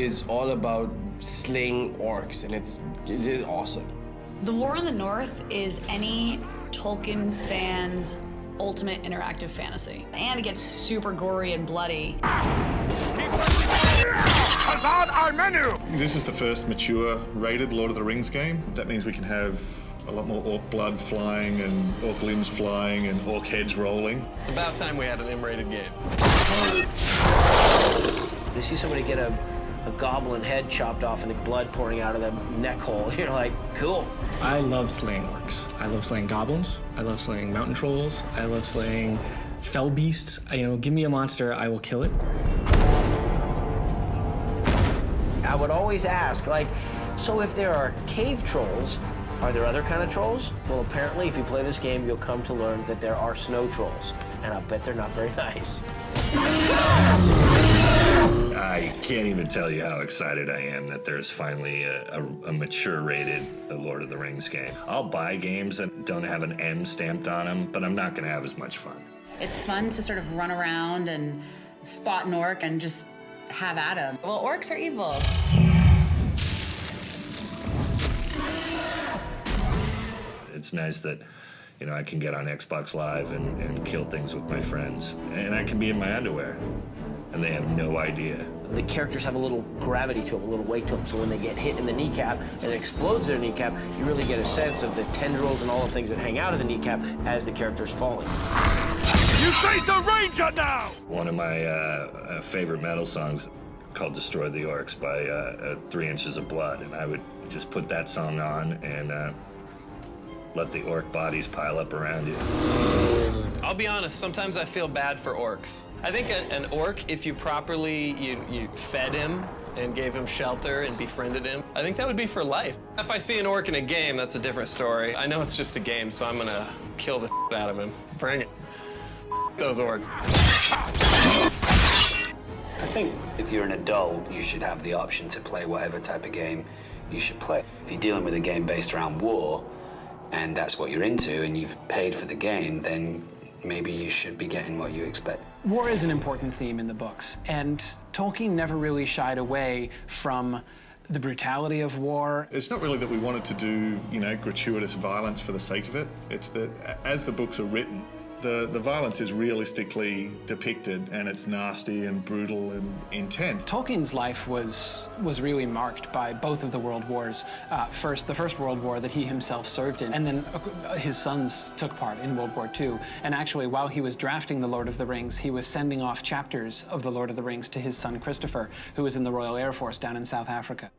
is all about slaying orcs, and it is awesome. The War in the North is any Tolkien fan's ultimate interactive fantasy. And it gets super gory and bloody. On our menu! This is the first mature rated Lord of the Rings game. That means we can have a lot more orc blood flying and orc limbs flying and orc heads rolling. It's about time we had an M-rated game. You see somebody get a goblin head chopped off and the blood pouring out of the neck hole. You're like, cool. I love slaying orcs. I love slaying goblins. I love slaying mountain trolls. I love slaying fell beasts. Give me a monster, I will kill it. I would always ask, so if there are cave trolls, are there other kind of trolls? Well, apparently, if you play this game, you'll come to learn that there are snow trolls, and I'll bet they're not very nice. I can't even tell you how excited I am that there's finally a mature rated Lord of the Rings game. I'll buy games that don't have an M stamped on them, but I'm not going to have as much fun. It's fun to sort of run around and spot an orc and just have at him. Well, orcs are evil. It's nice that, I can get on Xbox Live and kill things with my friends. And I can be in my underwear, and they have no idea. The characters have a little gravity to them, a little weight to them, so when they get hit in the kneecap and it explodes their kneecap, you really get a sense of the tendrils and all the things that hang out of the kneecap as the character's falling. You face a ranger now! One of my favorite metal songs called Destroy the Orcs by 3 Inches of Blood, and I would just put that song on and let the orc bodies pile up around you. I'll be honest, sometimes I feel bad for orcs. I think an orc, if you properly, you fed him and gave him shelter and befriended him, I think that would be for life. If I see an orc in a game, that's a different story. I know it's just a game, so I'm gonna kill the out of him. Bring it. Those orcs. I think if you're an adult, you should have the option to play whatever type of game you should play. If you're dealing with a game based around war, and that's what you're into, and you've paid for the game, then maybe you should be getting what you expect. War is an important theme in the books, and Tolkien never really shied away from the brutality of war. It's not really that we wanted to do, gratuitous violence for the sake of it. It's that as the books are written, the violence is realistically depicted, and it's nasty and brutal and intense. Tolkien's life was really marked by both of the world wars. The First World War that he himself served in, and then his sons took part in World War II. And actually, while he was drafting The Lord of the Rings, he was sending off chapters of The Lord of the Rings to his son Christopher, who was in the Royal Air Force down in South Africa.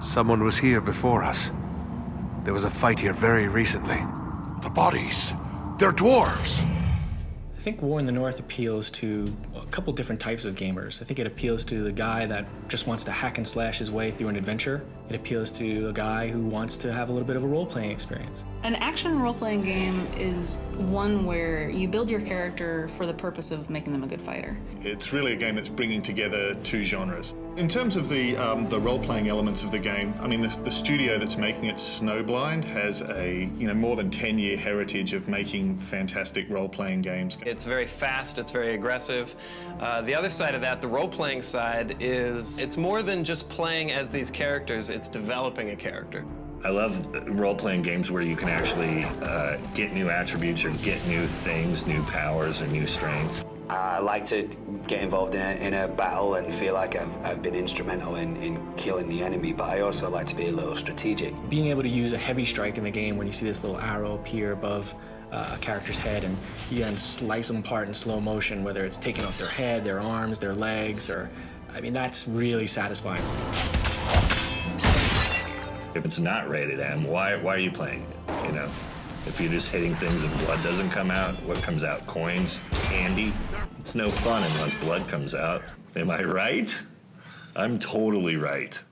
Someone was here before us. There was a fight here very recently. The bodies, they're dwarves. I think War in the North appeals to a couple different types of gamers. I think it appeals to the guy that just wants to hack and slash his way through an adventure. It appeals to a guy who wants to have a little bit of a role-playing experience. An action role-playing game is one where you build your character for the purpose of making them a good fighter. It's really a game that's bringing together two genres. In terms of the role-playing elements of the game, I mean, the studio that's making it, Snowblind, has a more than 10-year heritage of making fantastic role-playing games. It's very fast, it's very aggressive. The other side of that, the role-playing side, is it's more than just playing as these characters, it's developing a character. I love role-playing games where you can actually get new attributes or get new things, new powers or new strengths. I like to get involved in a battle and feel like I've been instrumental in killing the enemy, but I also like to be a little strategic. Being able to use a heavy strike in the game when you see this little arrow appear above a character's head, and you can slice them apart in slow motion, whether it's taking off their head, their arms, their legs, that's really satisfying. If it's not rated M, why are you playing it? If you're just hitting things and blood doesn't come out, what comes out? Coins? Candy? It's no fun unless blood comes out. Am I right? I'm totally right.